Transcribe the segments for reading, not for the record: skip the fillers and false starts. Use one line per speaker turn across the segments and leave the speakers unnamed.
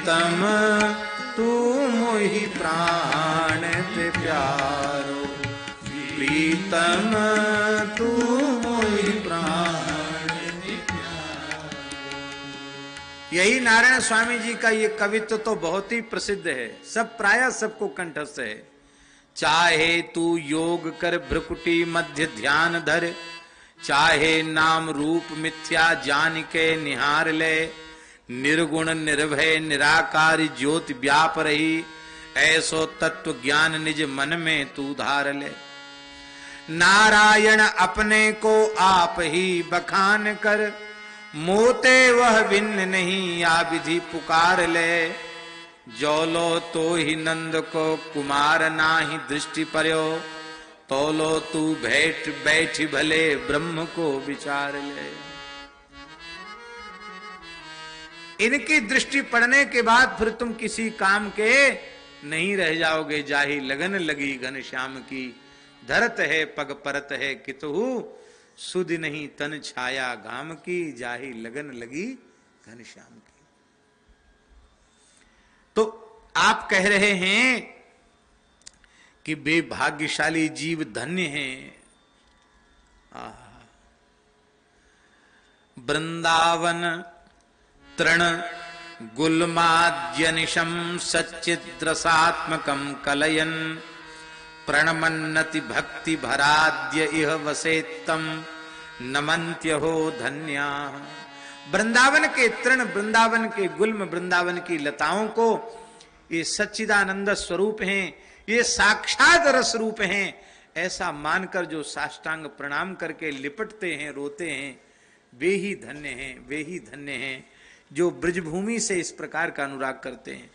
प्रीतम तू मोहि प्राण ते प्यारो, प्रीतम तू मोहि प्राण ते प्यारो। यही नारायण स्वामी जी का ये कवित्व तो बहुत ही प्रसिद्ध है, सब प्रायः सबको कंठस्थ है। चाहे तू योग कर भ्रुकुटी मध्य ध्यान धर, चाहे नाम रूप मिथ्या जान के निहार ले, निर्गुण निर्भय निराकार ज्योति व्याप रही, ऐसो तत्व ज्ञान निज मन में तू धार ले। नारायण अपने को आप ही बखान कर, मोते वह भिन्न नहीं या विधि पुकार ले। जौलो तो ही नंद को कुमार नाही दृष्टि पर्यो, तोलो तू बैठ बैठ भले ब्रह्म को विचार ले। इनकी दृष्टि पड़ने के बाद फिर तुम किसी काम के नहीं रह जाओगे। जाहि लगन लगी घनश्याम की, धरत है पग परत है कितहु, सुध नहीं तन छाया घाम की, जाहि लगन लगी घनश्याम की। तो आप कह रहे हैं कि वे भाग्यशाली जीव धन्य हैं। वृंदावन तृण गुल्माद्यनिशम सच्चिद्रसात्मकं कलयन, प्रणमन्नति भक्ति भराद्य इह वसेत्तम नमन्त्य हो धन्या। वृंदावन के तृण, वृंदावन के गुल्म, वृंदावन की लताओं को ये सच्चिदानंद स्वरूप हैं, ये साक्षात रस रूप हैं, ऐसा मानकर जो साष्टांग प्रणाम करके लिपटते हैं, रोते हैं, वे ही धन्य हैं, वे ही धन्य हैं जो ब्रजभूमि से इस प्रकार का अनुराग करते हैं।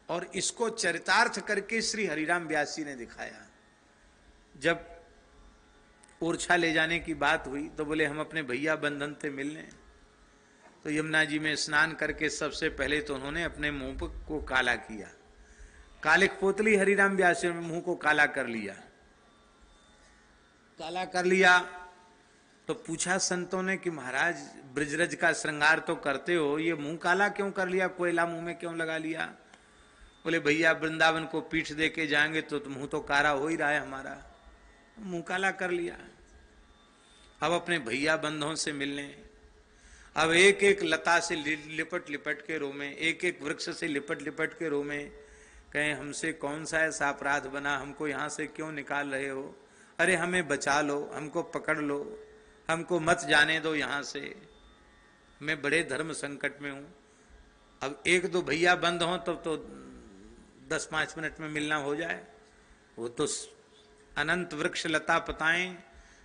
और इसको चरितार्थ करके श्री हरिराम व्यास जी ने दिखाया। जब ओरछा ले जाने की बात हुई तो बोले हम अपने भैया बंधन से मिलने। तो यमुना जी में स्नान करके सबसे पहले तो उन्होंने अपने मुंह को काला किया, कालिक पोतली हरिराम व्यास जी ने मुंह को काला कर लिया। काला कर लिया तो पूछा संतों ने कि महाराज ब्रजरज का श्रृंगार तो करते हो, ये मुंह काला क्यों कर लिया, कोयला मुंह में क्यों लगा लिया? बोले भैया वृंदावन को पीठ दे के जाएंगे तो मुंह तो काला हो ही रहा है हमारा, मुंह काला कर लिया। अब अपने भैया बंधुओं से मिलने, अब एक एक लता से लिपट लिपट के रोमे, एक एक वृक्ष से लिपट लिपट के रोमे, कहें हमसे कौन सा ऐसा अपराध बना, हमको यहाँ से क्यों निकाल रहे हो? अरे हमें बचा लो, हमको पकड़ लो, हमको मत जाने दो यहाँ से, मैं बड़े धर्म संकट में हूँ। अब एक दो भैया बंद हों तब तो 10-5 मिनट में मिलना हो जाए, वो तो अनंत वृक्ष लता पताएं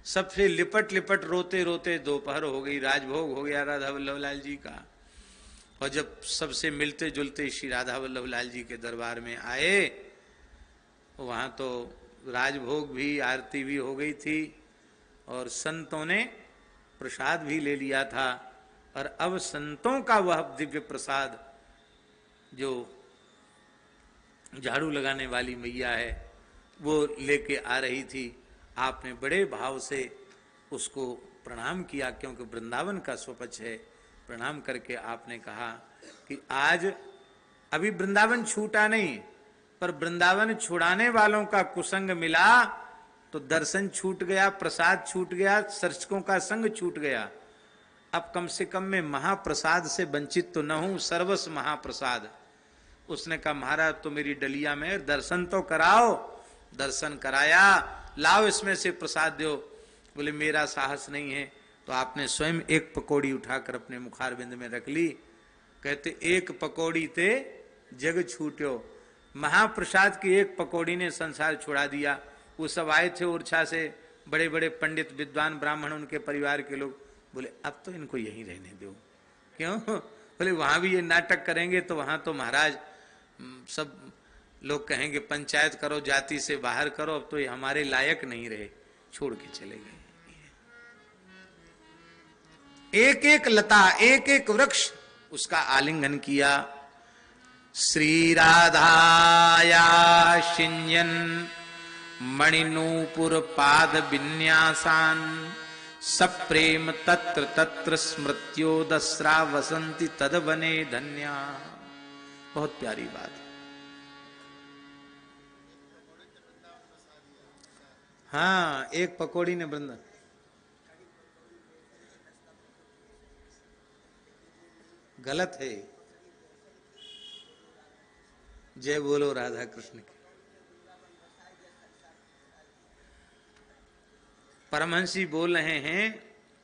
सबसे लिपट लिपट रोते रोते दोपहर हो गई, राजभोग हो गया राधा वल्लभ लाल जी का। और जब सबसे मिलते जुलते श्री राधा वल्लभ लाल जी के दरबार में आए, वहां तो राजभोग भी, आरती भी हो गई थी और संतों ने प्रसाद भी ले लिया था। और अब संतों का वह दिव्य प्रसाद जो झाड़ू लगाने वाली मैया है वो लेके आ रही थी। आपने बड़े भाव से उसको प्रणाम किया, क्योंकि वृंदावन का स्वपक्ष है। प्रणाम करके आपने कहा कि आज अभी वृंदावन छूटा नहीं, पर वृंदावन छुड़ाने वालों का कुसंग मिला तो दर्शन छूट गया, प्रसाद छूट गया, सर्चकों का संग छूट गया। अब कम से कम मैं महाप्रसाद से वंचित तो न हूं, सर्वस्व महाप्रसाद। उसने कहा महाराज तो मेरी डलिया में दर्शन तो कराओ। दर्शन कराया, लाओ इसमें से प्रसाद दो। बोले मेरा साहस नहीं है। तो आपने स्वयं एक पकौड़ी उठाकर अपने मुखारबिंद में रख ली। कहते एक पकौड़ी ते जग छूट्यो, महाप्रसाद की एक पकौड़ी ने संसार छुड़ा दिया। वो सब आए थे ओरछा से, बड़े बड़े पंडित विद्वान ब्राह्मण, उनके परिवार के लोग। बोले अब तो इनको यहीं रहने दो। क्यों? बोले वहां भी ये नाटक करेंगे तो वहां तो महाराज सब लोग कहेंगे पंचायत करो, जाति से बाहर करो, अब तो ये हमारे लायक नहीं रहे, छोड़ के चले गए। एक एक लता, एक एक वृक्ष उसका आलिंगन किया। श्री राधाया शिंजन मणिनूपुर पाद विन्यासान, सप्रेम तत्र तत्र स्मृत्यो दस्रा वसंती तद बने धन्या। बहुत प्यारी बात है। हाँ, एक पकौड़ी ने वृंदावन, गलत है। जय बोलो राधा कृष्ण की। परमहंसी बोल रहे हैं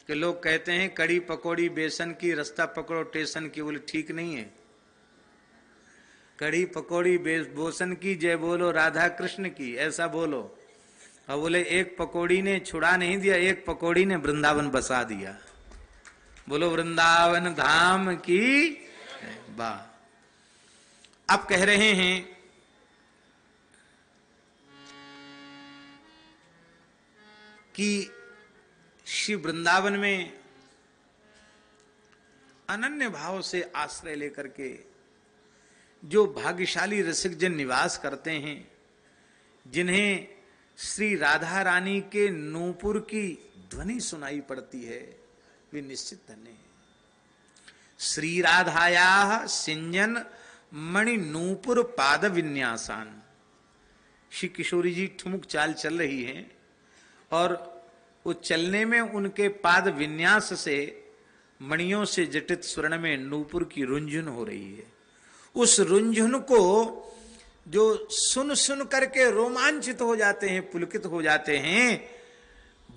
कि लोग कहते हैं कड़ी पकौड़ी बेसन की, रास्ता पकड़ो स्टेशन की। बोले ठीक नहीं है, कड़ी पकौड़ी बेसन की, जय बोलो राधा कृष्ण की, ऐसा बोलो। और बोले एक पकौड़ी ने छुड़ा नहीं दिया, एक पकौड़ी ने वृंदावन बसा दिया। बोलो वृंदावन धाम की वाह। अब कह रहे हैं कि श्री वृंदावन में अनन्य भाव से आश्रय लेकर के जो भाग्यशाली रसिक जन निवास करते हैं, जिन्हें श्री राधा रानी के नूपुर की ध्वनि सुनाई पड़ती है, वे निश्चित धन्य हैं। श्री राधाया सिंजन मणि नूपुर पाद विन्यासान। श्री किशोरी जी ठुमुक चाल चल रही हैं और वो चलने में उनके पाद विन्यास से मणियों से जटित स्वर्ण में नूपुर की रुंझुन हो रही है। उस रुंझुन को जो सुन सुन करके रोमांचित हो जाते हैं, पुलकित हो जाते हैं।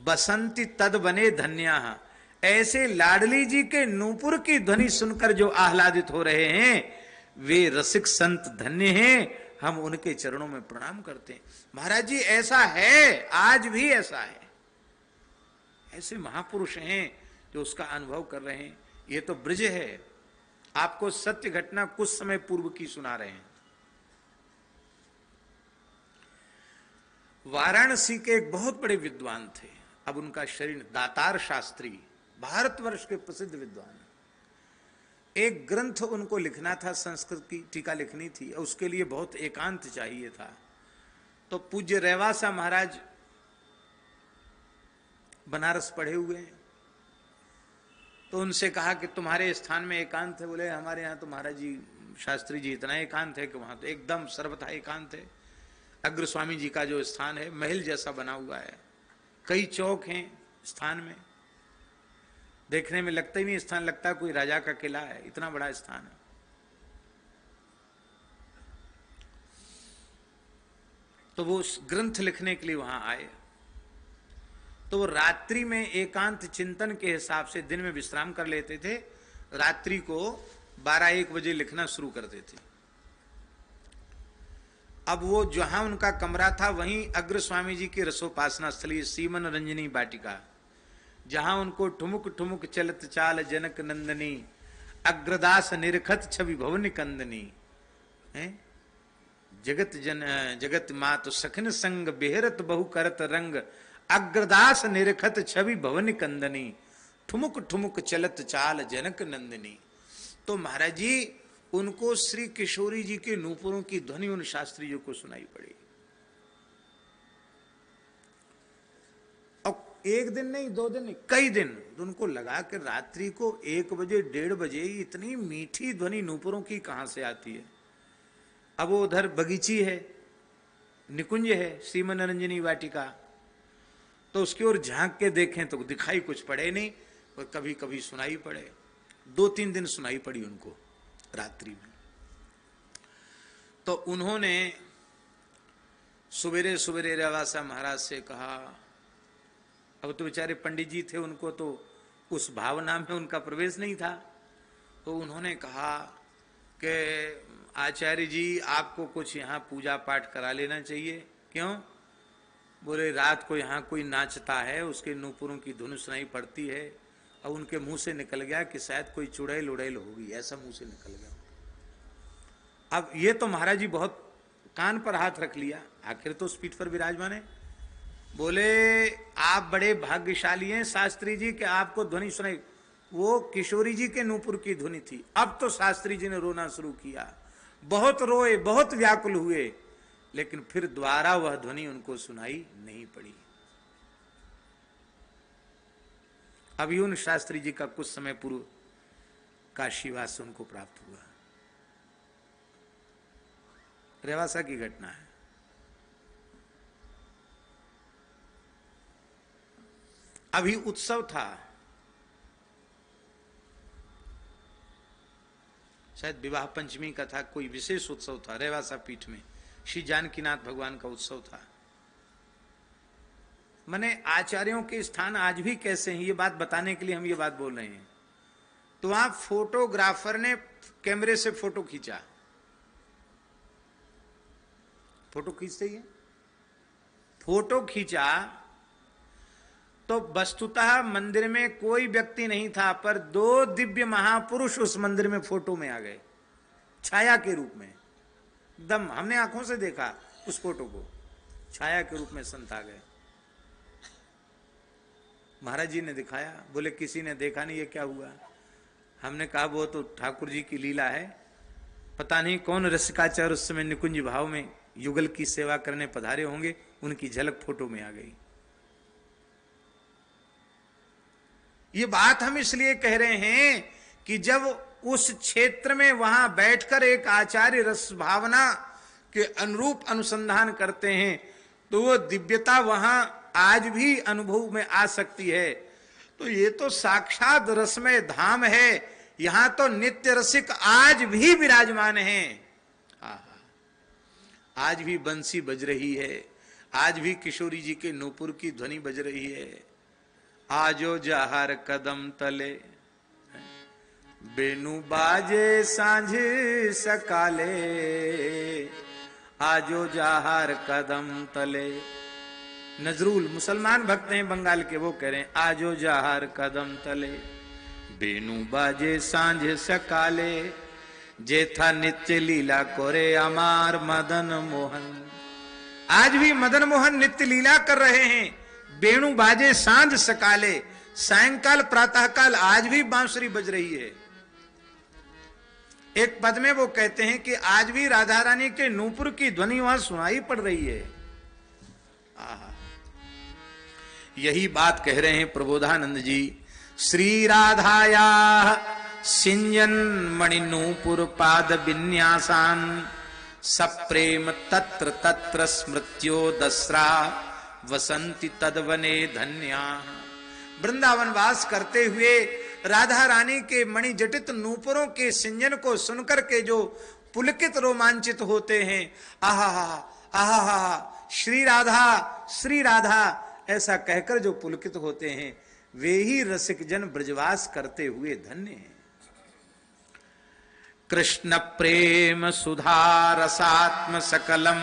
बसंती तद बने धन्या। ऐसे लाडली जी के नूपुर की ध्वनि सुनकर जो आह्लादित हो रहे हैं, वे रसिक संत धन्य हैं। हम उनके चरणों में प्रणाम करते हैं। महाराज जी ऐसा है, आज भी ऐसा है। ऐसे महापुरुष हैं जो उसका अनुभव कर रहे हैं। ये तो ब्रज है। आपको सत्य घटना कुछ समय पूर्व की सुना रहे हैं। वाराणसी के एक बहुत बड़े विद्वान थे, अब उनका शरीर, दातार शास्त्री, भारतवर्ष के प्रसिद्ध विद्वान। एक ग्रंथ उनको लिखना था, संस्कृत की टीका लिखनी थी, और उसके लिए बहुत एकांत चाहिए था। तो पूज्य रेवासा महाराज बनारस पढ़े हुए हैं, तो उनसे कहा कि तुम्हारे स्थान में एकांत है। बोले हमारे यहाँ तो महाराज जी, शास्त्री जी, इतना एकांत है कि वहां तो एकदम सर्वथा एकांत है। अग्र स्वामी जी का जो स्थान है महल जैसा बना हुआ है, कई चौक हैं स्थान में, देखने में लगता ही नहीं स्थान, लगता है कोई राजा का किला है, इतना बड़ा स्थान है। तो वो ग्रंथ लिखने के लिए वहां आए। तो वो रात्रि में एकांत चिंतन के हिसाब से दिन में विश्राम कर लेते थे, रात्रि को 12-1 बजे लिखना शुरू करते थे। अब वो जहां उनका कमरा था वहीं अग्र स्वामी जी की रसोपासना स्थली सीमन रंजनी वाटिका, जहां उनको ठुमुक ठुमुक चलत चाल जनक नंदनी, अग्रदास निरखत छवि भवन कंदनी है। जगत मात सखन संग बेहरत बहु करत रंग, अग्रदास निरखत छवि भवन कंदनी, ठुमुक ठुमुक चलत चाल जनक नंदिनी। तो महाराज जी उनको श्री किशोरी जी के नूपुरों की ध्वनि उन शास्त्री जी को सुनाई पड़ी। और एक दिन नहीं, 2 दिन नहीं, कई दिन उनको लगा कि रात्रि को 1 बजे 1:30 बजे इतनी मीठी ध्वनि नूपुरों की कहां से आती है। अब वो उधर बगीची है, निकुंज है, सीमन रंजनी वाटिका, तो उसकी ओर झांक के देखें तो दिखाई कुछ पड़े नहीं, और कभी कभी सुनाई पड़े। 2-3 दिन सुनाई पड़ी उनको रात्रि में। तो उन्होंने सवेरे सवेरे रेवासा महाराज से कहा, अब तो बेचारे पंडित जी थे, उनको तो उस भावना में उनका प्रवेश नहीं था। तो उन्होंने कहा कि आचार्य जी आपको कुछ यहाँ पूजा पाठ करा लेना चाहिए। क्यों? बोले रात को यहाँ कोई नाचता है, उसके नूपुरों की धुन सुनाई पड़ती है। और उनके मुंह से निकल गया कि शायद कोई चुड़ैल उड़ैल होगी, ऐसा मुंह से निकल गया। अब ये तो महाराज जी बहुत कान पर हाथ रख लिया, आखिर तो उस पीठ पर विराजमान है। बोले आप बड़े भाग्यशाली हैं शास्त्री जी कि आपको ध्वनि सुनाई। वो किशोरी जी के नूपुर की ध्वनि थी। अब तो शास्त्री जी ने रोना शुरू किया, बहुत रोए, बहुत व्याकुल हुए, लेकिन फिर द्वारा वह ध्वनि उनको सुनाई नहीं पड़ी। अभी उन शास्त्री जी का कुछ समय पूर्व काशीवास उनको प्राप्त हुआ। रेवासा की घटना है। अभी उत्सव था, शायद विवाह पंचमी का था, कोई विशेष उत्सव था रेवासा पीठ में, श्री जानकीनाथ भगवान का उत्सव था। माने आचार्यों के स्थान आज भी कैसे हैं, ये बात बताने के लिए हम ये बात बोल रहे हैं। तो वहां फोटोग्राफर ने कैमरे से फोटो खींचा, फोटो खींचते ही फोटो खींचा तो वस्तुतः मंदिर में कोई व्यक्ति नहीं था, पर 2 दिव्य महापुरुष उस मंदिर में फोटो में आ गए, छाया के रूप में। एकदम हमने आंखों से देखा उस फोटो को, छाया के रूप में संत आ गए। महाराज जी ने दिखाया, बोले किसी ने देखा नहीं, ये क्या हुआ? हमने कहा वो तो ठाकुर जी की लीला है, पता नहीं कौन रसिकाचार्य उस समय निकुंज भाव में युगल की सेवा करने पधारे होंगे, उनकी झलक फोटो में आ गई। ये बात हम इसलिए कह रहे हैं कि जब उस क्षेत्र में वहां बैठकर एक आचार्य रस भावना के अनुरूप अनुसंधान करते हैं तो वो दिव्यता वहां आज भी अनुभव में आ सकती है। तो ये तो साक्षात रसमय धाम है, यहां तो नित्य रसिक आज भी विराजमान हैं। आज भी बंसी बज रही है, आज भी किशोरी जी के नूपुर की ध्वनि बज रही है। आजो जहर कदम तले बेनु बाजे सांझ सकाले, आजो जहर कदम तले। नजरुल मुसलमान भक्त हैं बंगाल के, वो कह रहे हैं आजो जहर कदम तले बेनु बाजे सांझ सकाले, जेथा नित्य लीला कोरे अमार मदन मोहन। आज भी मदन मोहन नित्य लीला कर रहे हैं, बेणु बाजे सांझ सकाले, सायंकाल प्रातः काल आज भी बांसुरी बज रही है। एक पद में वो कहते हैं कि आज भी राधा रानी के नूपुर की ध्वनि वहां सुनाई पड़ रही है। यही बात कह रहे हैं प्रबोधानंद जी। श्री राधाया सिंजन मणि नूपुर पाद विन्यासान, सप्रेम तत्र तत्र स्मृत्यो दसरा वसंती तदवने धन्या। वृंदावन वास करते हुए राधा रानी के मणि जटित नूपुरों के सिंजन को सुनकर के जो पुलकित रोमांचित होते हैं, आहा आहा श्री राधा ऐसा कहकर जो पुलकित होते हैं, वे ही रसिक जन ब्रजवास करते हुए धन्य हैं। कृष्ण प्रेम सुधा रसात्म सकलम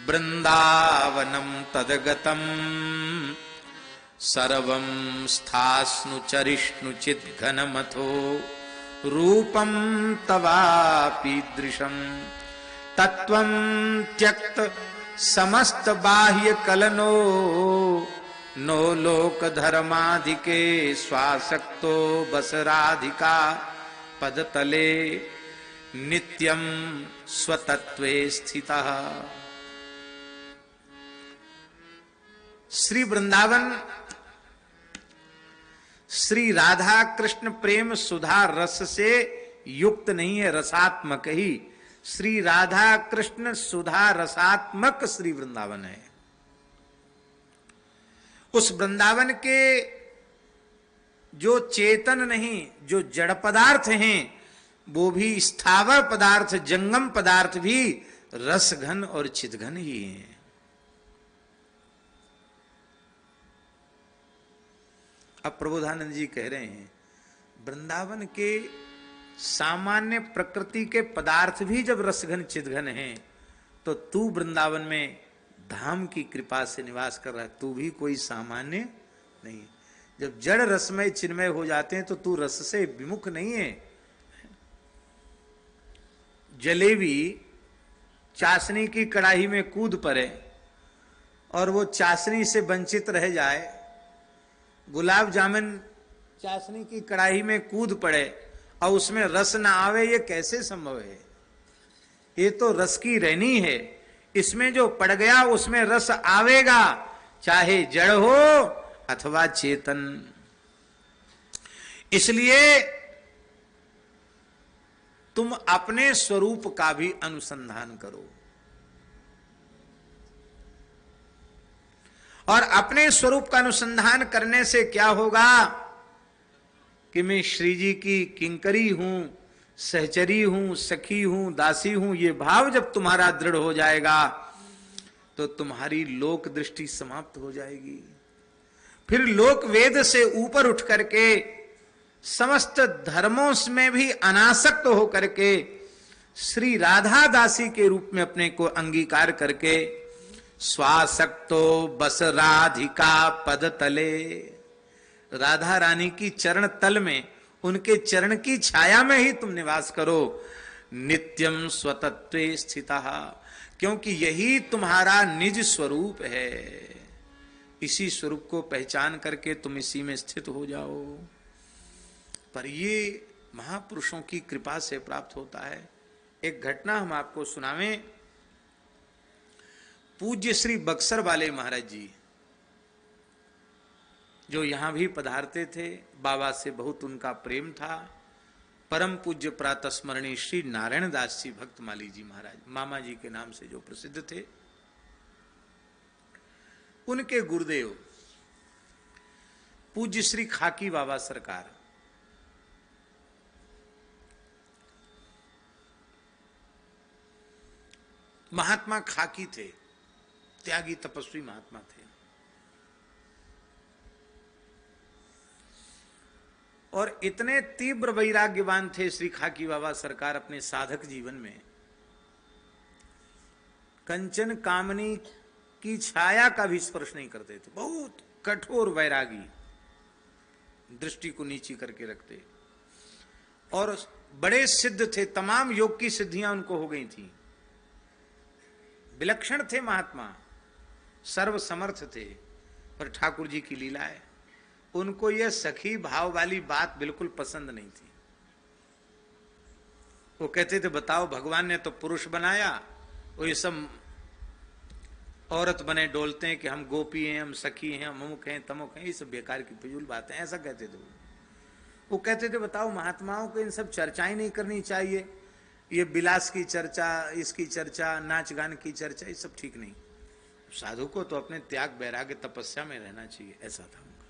वृंदावनम तदगतम, सर्वं स्थास्नु चरिष्णु चित् घनमथो रूपम तवापीदृशम, तत्वं त्यक्त समस्त बाह्य कलनो, नो लोक धर्माधिके स्वासक्तो बस राधिका पदतले, नित्यं स्वतत्वे स्थितः। श्री वृंदावन श्री राधा कृष्ण प्रेम सुधा रस से युक्त नहीं है, रसात्मक ही। श्री राधा कृष्ण सुधा रसात्मक श्री वृंदावन है। उस वृंदावन के जो चेतन नहीं, जो जड़ पदार्थ हैं, वो भी स्थावर पदार्थ, जंगम पदार्थ भी रसघन और चितघन ही हैं। अब प्रबोधानंद जी कह रहे हैं वृंदावन के सामान्य प्रकृति के पदार्थ भी जब रसघन चितघन हैं, तो तू वृंदावन में धाम की कृपा से निवास कर रहा है, तू भी कोई सामान्य नहीं। जब जड़ रसमय चिन्मय हो जाते हैं तो तू रस से विमुख नहीं है। जलेबी चाशनी की कड़ाही में कूद पड़े और वो चाशनी से वंचित रह जाए, गुलाब जामुन चाशनी की कड़ाही में कूद पड़े और उसमें रस ना आवे, ये कैसे संभव है? ये तो रस की रहनी है, इसमें जो पड़ गया उसमें रस आवेगा, चाहे जड़ हो अथवा चेतन। इसलिए तुम अपने स्वरूप का भी अनुसंधान करो। और अपने स्वरूप का अनुसंधान करने से क्या होगा कि मैं श्री जी की किंकरी हूं, सहचरी हूं, सखी हूं, दासी हूं, ये भाव जब तुम्हारा दृढ़ हो जाएगा तो तुम्हारी लोक दृष्टि समाप्त हो जाएगी। फिर लोक वेद से ऊपर उठ करके समस्त धर्मों में भी अनासक्त होकर के श्री राधा दासी के रूप में अपने को अंगीकार करके स्वासक्तो बस राधिका पद तले, राधा रानी की चरण तल में, उनके चरण की छाया में ही तुम निवास करो। नित्यम स्वतत्वे स्थिता, क्योंकि यही तुम्हारा निज स्वरूप है। इसी स्वरूप को पहचान करके तुम इसी में स्थित हो जाओ। पर ये महापुरुषों की कृपा से प्राप्त होता है। एक घटना हम आपको सुनावें। पूज्य श्री बक्सर वाले महाराज जी जो यहां भी पधारते थे, बाबा से बहुत उनका प्रेम था। परम पूज्य प्रातः स्मरणीय श्री नारायण दास जी भक्तमाली जी महाराज, मामा जी के नाम से जो प्रसिद्ध थे, उनके गुरुदेव पूज्य श्री खाकी बाबा सरकार महात्मा खाकी थे, त्यागी तपस्वी महात्मा थे। और इतने तीव्र वैराग्यवान थे श्री खाकी बाबा सरकार अपने साधक जीवन में, कंचन कामनी की छाया का भी स्पर्श नहीं करते थे। बहुत कठोर वैरागी, दृष्टि को नीची करके रखते, और बड़े सिद्ध थे। तमाम योग की सिद्धियां उनको हो गई थी। विलक्षण थे महात्मा, सर्व समर्थ थे। पर ठाकुर जी की लीला है, उनको यह सखी भाव वाली बात बिल्कुल पसंद नहीं थी। वो कहते थे बताओ भगवान ने तो पुरुष बनाया, वो ये सब औरत बने डोलते हैं कि हम गोपी हैं, हम सखी हैं, हम अमुक हैं, तमुक हैं, ये सब बेकार की फिजूल बातें, ऐसा कहते थे वो कहते थे बताओ महात्माओं को इन सब चर्चाएं नहीं करनी चाहिए, ये विलास की चर्चा, इसकी चर्चा, नाच गान की चर्चा, ये सब ठीक नहीं। साधु को तो अपने त्याग वैराग्य तपस्या में रहना चाहिए, ऐसा था उनका।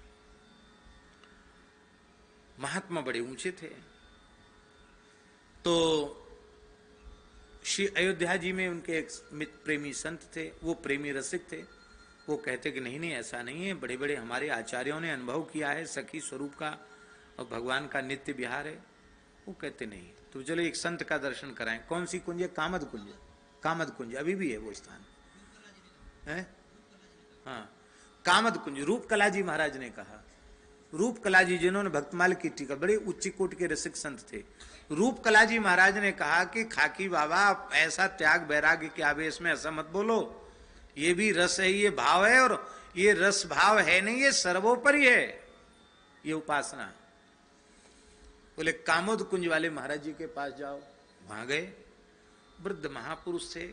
महात्मा बड़े ऊंचे थे। तो श्री अयोध्या जी में उनके एक प्रेमी संत थे, वो प्रेमी रसिक थे। वो कहते कि नहीं नहीं ऐसा नहीं है, बड़े बड़े हमारे आचार्यों ने अनुभव किया है सखी स्वरूप का और भगवान का नित्य विहार है। वो कहते नहीं, तो चलो एक संत का दर्शन कराएं। कौन सी कुंज है? कामद कुंज। कामद कुंज अभी भी है वो स्थान है। हाँ, कामद कुंज। रूपकला जी महाराज ने कहा, रूपकला जी जिन्होंने भक्तमाल की टीका, बड़े उच्च कोटि के रसिक संत थे, रूपकला जी महाराज ने कहा कि खाकी बाबा ऐसा त्याग वैराग्य के आवेश में ऐसा मत बोलो, ये भी रस है, ये भाव है, और ये रस भाव है नहीं, ये सर्वोपरि है ये उपासना। बोले कामोद कुंज वाले महाराज जी के पास जाओ। वहां गए, वृद्ध महापुरुष थे,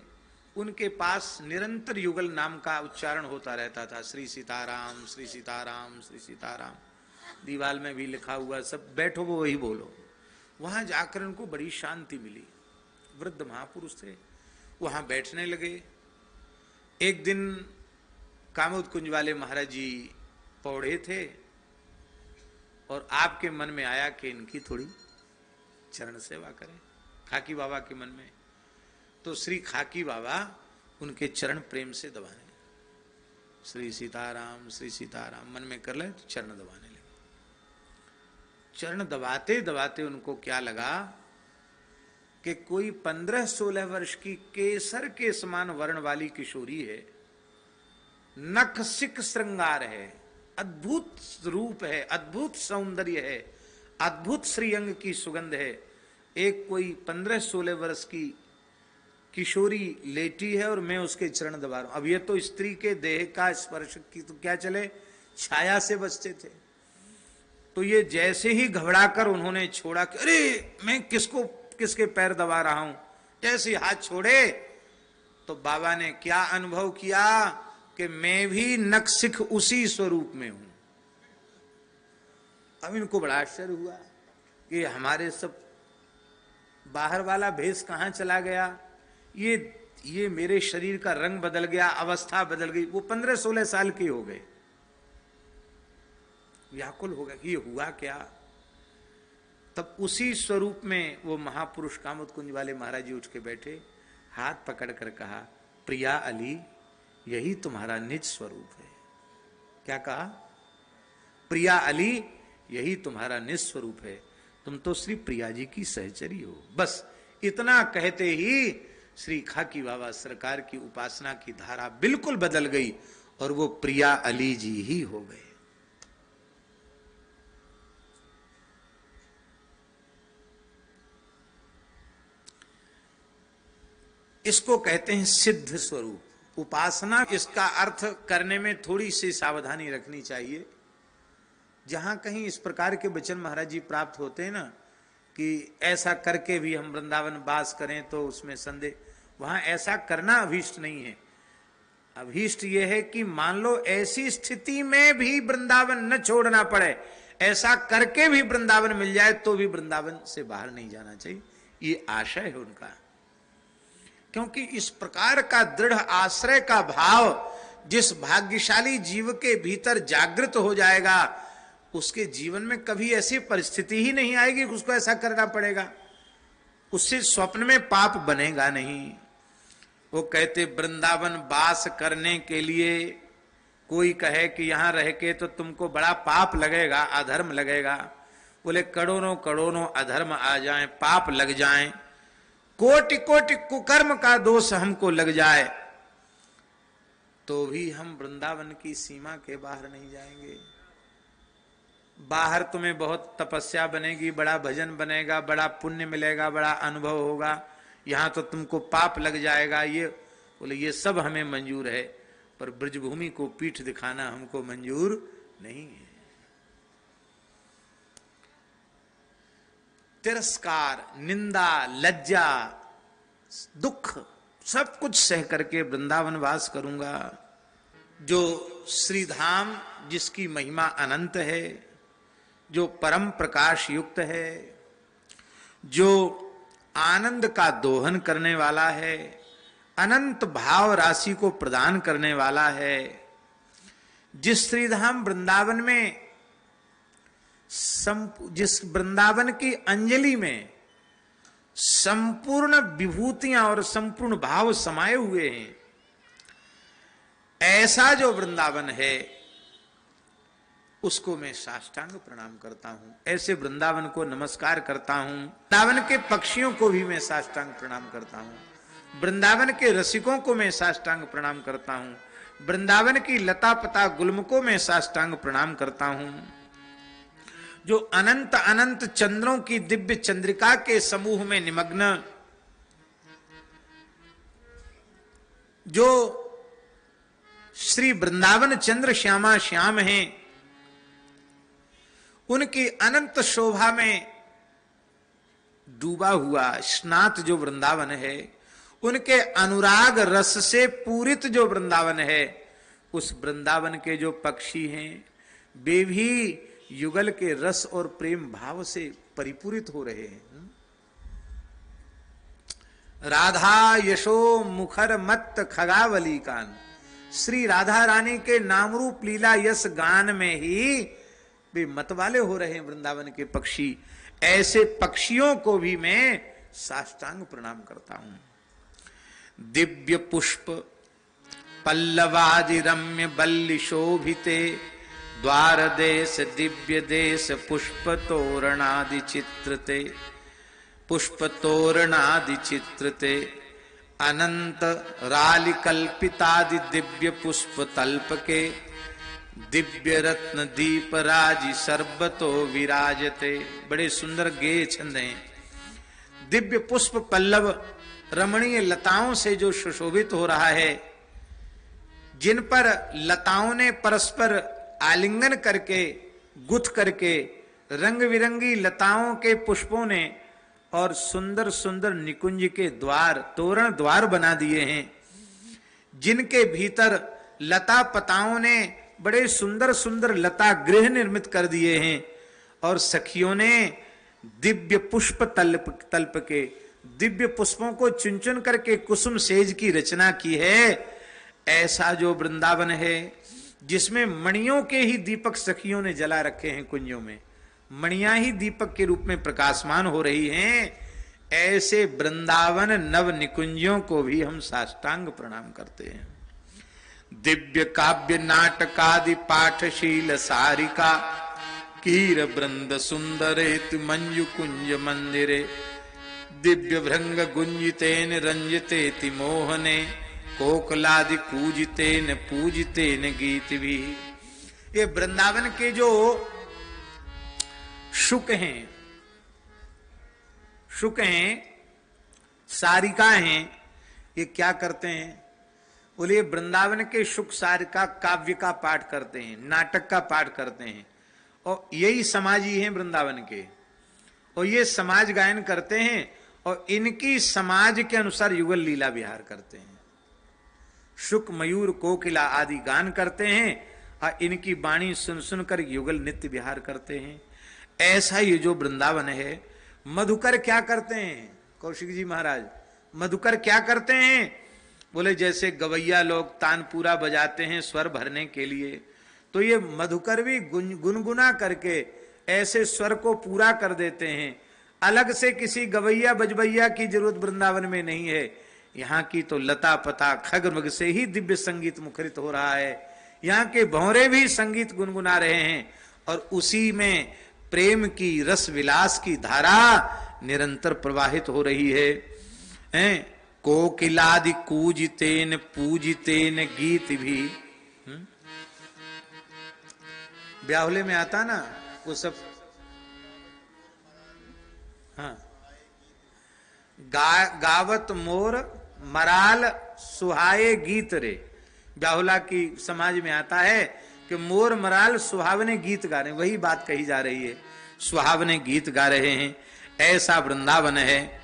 उनके पास निरंतर युगल नाम का उच्चारण होता रहता था, श्री सीताराम श्री सीताराम श्री सीताराम। दीवाल में भी लिखा हुआ, सब बैठो वो वही बोलो। वहां जाकर उनको बड़ी शांति मिली। वृद्ध महापुरुष थे, वहां बैठने लगे। एक दिन कामोद कुंज वाले महाराज जी पौड़े थे और आपके मन में आया कि इनकी थोड़ी चरण सेवा करें, खाकी बाबा के मन में। तो श्री खाकी बाबा उनके चरण प्रेम से दबाने लगे, श्री सीताराम मन में कर ले तो चरण दबाने लगे। चरण दबाते दबाते उनको क्या लगा कि कोई 15-16 वर्ष की केसर के समान वर्ण वाली किशोरी है, नख सिक श्रृंगार है, अद्भुत रूप है, अद्भुत सौंदर्य है, अद्भुत श्रीअंग की सुगंध है। एक कोई 15-16 वर्ष की किशोरी लेटी है और मैं उसके चरण दबा रहा हूं। अब ये तो स्त्री के देह का स्पर्श की तो क्या चले, छाया से बचते थे। तो ये जैसे ही घबराकर उन्होंने छोड़ा कि अरे मैं किसके पैर दबा रहा हूं, जैसे ही हाथ छोड़े तो बाबा ने क्या अनुभव किया कि मैं भी नखसिख उसी स्वरूप में हूं। अब इनको बड़ा आश्चर्य हुआ कि हमारे सब बाहर वाला भेष कहाँ चला गया, ये मेरे शरीर का रंग बदल गया, अवस्था बदल गई। वो 15-16 साल के हो गए, व्याकुल हो गया कि ये हुआ क्या। तब उसी स्वरूप में वो महापुरुष कामोद कुंज वाले महाराज जी उठ के बैठे, हाथ पकड़ कर कहा, प्रिया अली यही तुम्हारा निज स्वरूप है। क्या कहा? प्रिया अली यही तुम्हारा निज स्वरूप है, तुम तो श्री प्रिया जी की सहचरी हो। बस इतना कहते ही श्री खाकी बाबा सरकार की उपासना की धारा बिल्कुल बदल गई और वो प्रिया अली जी ही हो गए। इसको कहते हैं सिद्ध स्वरूप उपासना। इसका अर्थ करने में थोड़ी सी सावधानी रखनी चाहिए। जहां कहीं इस प्रकार के वचन महाराज जी प्राप्त होते हैं ना कि ऐसा करके भी हम वृंदावन वास करें, तो उसमें संदेह, वहां ऐसा करना अभीष्ट नहीं है। अभीष्ट यह है कि मान लो ऐसी स्थिति में भी वृंदावन न छोड़ना पड़े, ऐसा करके भी वृंदावन मिल जाए तो भी वृंदावन से बाहर नहीं जाना चाहिए, ये आशय है उनका। क्योंकि इस प्रकार का दृढ़ आश्रय का भाव जिस भाग्यशाली जीव के भीतर जागृत हो जाएगा, उसके जीवन में कभी ऐसी परिस्थिति ही नहीं आएगी कि उसको ऐसा करना पड़ेगा। उससे स्वप्न में पाप बनेगा नहीं। वो कहते वृंदावन वास करने के लिए कोई कहे कि यहां रह के तो तुमको बड़ा पाप लगेगा, अधर्म लगेगा, बोले करोड़ों करोड़ों अधर्म आ जाएं, पाप लग जाएं, कोटि कोटि कुकर्म का दोष हमको लग जाए, तो भी हम वृंदावन की सीमा के बाहर नहीं जाएंगे। बाहर तुम्हें बहुत तपस्या बनेगी, बड़ा भजन बनेगा, बड़ा पुण्य मिलेगा, बड़ा अनुभव होगा, यहां तो तुमको पाप लग जाएगा। ये बोले ये सब हमें मंजूर है, पर ब्रजभूमि को पीठ दिखाना हमको मंजूर नहीं है। तिरस्कार, निंदा, लज्जा, दुख सब कुछ सह करके वृंदावन वास करूंगा। जो श्रीधाम जिसकी महिमा अनंत है, जो परम प्रकाश युक्त है, जो आनंद का दोहन करने वाला है, अनंत भाव राशि को प्रदान करने वाला है, जिस श्रीधाम वृंदावन में जिस वृंदावन की अंजलि में संपूर्ण विभूतियां और संपूर्ण भाव समाये हुए हैं, ऐसा जो वृंदावन है उसको मैं साष्टांग प्रणाम करता हूं। ऐसे वृंदावन को नमस्कार करता हूं। वृंदावन के पक्षियों को भी मैं साष्टांग प्रणाम करता हूं। वृंदावन के रसिकों को मैं साष्टांग प्रणाम करता हूं। वृंदावन की लता पता गुल्म को मैं साष्टांग प्रणाम करता हूं। जो अनंत अनंत चंद्रों की दिव्य चंद्रिका के समूह में निमग्न, जो श्री वृंदावन चंद्र श्यामा श्याम हैं, उनकी अनंत शोभा में डूबा हुआ स्नात जो वृंदावन है, उनके अनुराग रस से पूरित जो वृंदावन है, उस वृंदावन के जो पक्षी हैं वे भी युगल के रस और प्रेम भाव से परिपूरित हो रहे हैं। राधा यशो मुखर मत खगावली कान, श्री राधा रानी के नाम रूप लीला यस गान में ही वे मतवाले हो रहे हैं वृंदावन के पक्षी। ऐसे पक्षियों को भी मैं साष्टांग प्रणाम करता हूं। दिव्य पुष्प पल्लवादि रम्य बल्ली शोभिते, द्वार देश दिव्य देश पुष्प तोरणादि चित्रते, पुष्प तोरणादि चित्रते, अनंत रालि कल्पितादि दिव्य पुष्प तल्प के, दिव्य रत्न दीप राजी सर्वतो विराजते। बड़े सुंदर गेय छंद हैं। दिव्य पुष्प पल्लव रमणीय लताओं से जो सुशोभित हो रहा है, जिन पर लताओं ने परस्पर आलिंगन करके गुथ करके रंग बिरंगी लताओं के पुष्पों ने और सुंदर सुंदर निकुंज के द्वार तोरण द्वार बना दिए हैं, जिनके भीतर लता पताओं ने बड़े सुंदर सुंदर लता गृह निर्मित कर दिए हैं, और सखियों ने दिव्य पुष्प तल्प के दिव्य पुष्पों को चुन चुन करके कुसुम सेज की रचना की है, ऐसा जो वृंदावन है जिसमें मणियों के ही दीपक सखियों ने जला रखे हैं, कुंजों में मणियां ही दीपक के रूप में प्रकाशमान हो रही हैं, ऐसे वृंदावन नव निकुंजों को भी हम साष्टांग प्रणाम करते हैं। दिव्य काव्य नाटकादि पाठशील सारिका कीर वृंद सुंदरेत मंजु कुंज मंदिरे दिव्य भृंग गुंजितेन रंजितेति मोहने कोकलादि कूजितेन पूजितेन गीत भी। ये वृंदावन के जो शुक हैं, सारिका हैं, ये क्या करते हैं? बोले वृंदावन के शुक सारिका काव्य का पाठ करते हैं, नाटक का पाठ करते हैं, और यही समाजी हैं वृंदावन के, और ये समाज गायन करते हैं और इनकी समाज के अनुसार युगल लीला विहार करते हैं। शुक मयूर कोकिला आदि गान करते हैं और इनकी वाणी सुन सुनकर युगल नित्य विहार करते हैं। ऐसा ये जो वृंदावन है, मधुकर क्या करते हैं? कौशिक जी महाराज, मधुकर क्या करते हैं? बोले जैसे गवैया लोग तानपूरा बजाते हैं स्वर भरने के लिए, तो ये मधुकर भी गुनगुना करके ऐसे स्वर को पूरा कर देते हैं। अलग से किसी गवैया बजबैया की जरूरत वृंदावन में नहीं है, यहाँ की तो लता पता खगमग से ही दिव्य संगीत मुखरित हो रहा है। यहाँ के भौरे भी संगीत गुनगुना रहे हैं और उसी में प्रेम की रस विलास की धारा निरंतर प्रवाहित हो रही है। कोकिलादि कूजितेन पूजितेन गीत भी। ब्याहुले में आता ना वो सब, हाँ, गावत मोर मराल सुहाए गीत रे। ब्याहुला की समाज में आता है कि मोर मराल सुहावने गीत गा रहे हैं, वही बात कही जा रही है, सुहावने गीत गा रहे हैं। ऐसा वृंदावन है।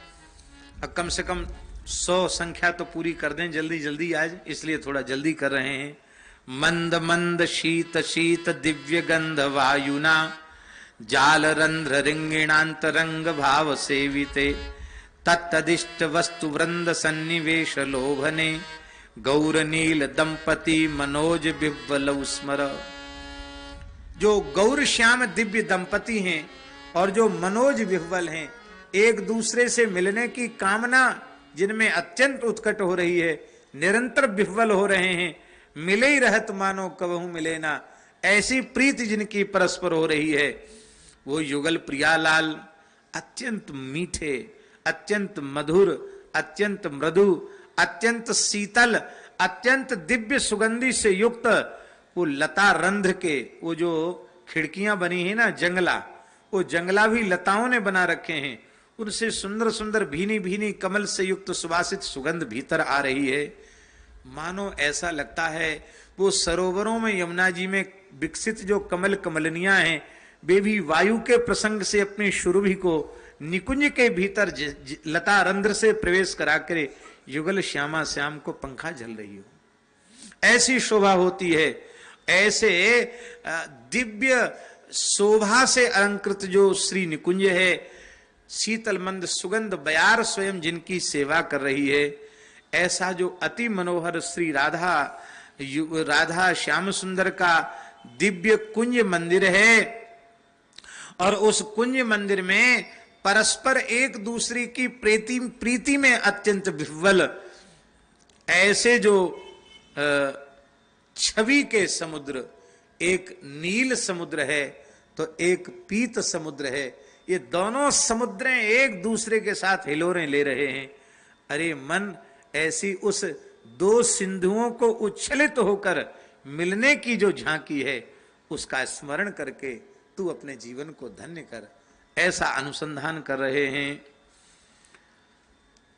कम से कम 100 संख्या तो पूरी कर दें जल्दी जल्दी आज, इसलिए थोड़ा जल्दी कर रहे हैं। मंद मंद शीत शीत दिव्य गंध वायुना जाल रंध्र रिंगिणांतरंग भाव सेविते तत्तदिष्ट वस्तु वृंद सन्निवेश लोभने गौर नील दंपति मनोज बिव्वल स्मर। जो गौर श्याम दिव्य दंपति हैं और जो मनोज विह्वल हैं, एक दूसरे से मिलने की कामना जिनमें अत्यंत उत्कट हो रही है, निरंतर विह्वल हो रहे हैं, मिले ही रहत मानो कबहू मिले ना, ऐसी प्रीति जिनकी परस्पर हो रही है, वो युगल प्रियालाल अत्यंत मीठे, अत्यंत मधुर, अत्यंत मृदु, अत्यंत शीतल, अत्यंत दिव्य सुगंधि से युक्त वो लता रंध्र के वो जो खिड़कियां बनी है ना, जंगला, वो जंगला भी लताओं ने बना रखे हैं, उनसे सुंदर सुंदर भीनी भीनी कमल से युक्त सुवासित सुगंध भीतर आ रही है। मानो ऐसा लगता है वो सरोवरों में यमुना जी में विकसित जो कमल कमलनियां हैं, वे भी वायु के प्रसंग से अपनी शुरुभी को निकुंज के भीतर लता रंध्र से प्रवेश करा कर युगल श्यामा श्याम को पंखा झल रही हो, ऐसी शोभा होती है। ऐसे दिव्य शोभा से अलंकृत जो श्री निकुंज है, शीतल मंद सुगंध बयार स्वयं जिनकी सेवा कर रही है, ऐसा जो अति मनोहर श्री राधा श्याम सुंदर का दिव्य कुंज मंदिर है, और उस कुंज मंदिर में परस्पर एक दूसरे की प्रीति में अत्यंत विह्वल ऐसे जो छवि के समुद्र, एक नील समुद्र है तो एक पीत समुद्र है, ये दोनों समुद्र एक दूसरे के साथ हिलोरें ले रहे हैं। अरे मन, ऐसी उस दो सिंधुओं को उच्छलित होकर मिलने की जो झांकी है, उसका स्मरण करके तू अपने जीवन को धन्य कर, ऐसा अनुसंधान कर रहे हैं।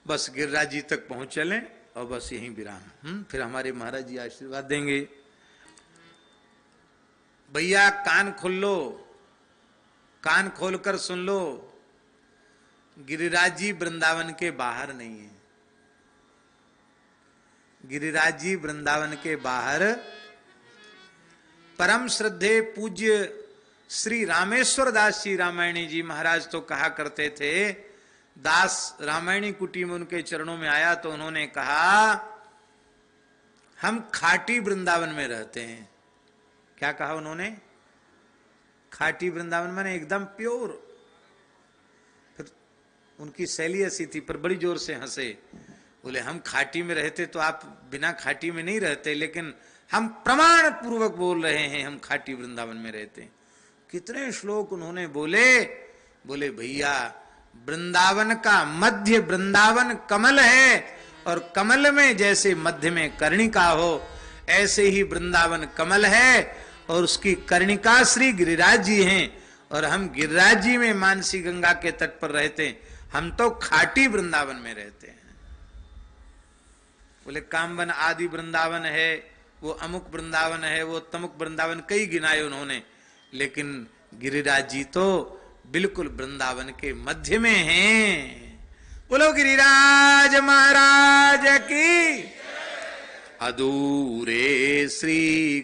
बस गिरिराज जी तक पहुंच चले और बस यहीं विराम। फिर हमारे महाराज जी आशीर्वाद देंगे। भैया कान खोल लो, कान खोलकर सुन लो, गिरिराज जी वृंदावन के बाहर नहीं है। गिरिराज जी वृंदावन के बाहर परम श्रद्धे पूज्य श्री रामेश्वर दास जी रामायणी जी महाराज तो कहा करते थे, दास रामायणी कुटी में उनके चरणों में आया तो उन्होंने कहा हम खाटी वृंदावन में रहते हैं। क्या कहा उन्होंने? खाटी वृंदावन माने एकदम प्योर। फिर उनकी शैली ऐसी थी, पर बड़ी जोर से हंसे। बोले हम खाटी में रहते तो आप बिना खाटी में नहीं रहते, लेकिन हम प्रमाण पूर्वक बोल रहे हैं हम खाटी वृंदावन में रहते हैं। कितने श्लोक उन्होंने बोले। बोले भैया वृंदावन का मध्य वृंदावन कमल है, और कमल में जैसे मध्य में कर्णिका हो ऐसे ही वृंदावन कमल है और उसकी कर्णिका श्री गिरिराज जी हैं, और हम गिरिराज जी में मानसी गंगा के तट पर रहते हैं। हम तो खाटी वृंदावन में रहते हैं। बोले कामवन आदि वृंदावन है, वो अमुक वृंदावन है, वो तमुक वृंदावन कई गिनाए उन्होंने, लेकिन गिरिराज जी तो बिल्कुल वृंदावन के मध्य में हैं। बोलो गिरिराज महाराज की। अधूरे श्री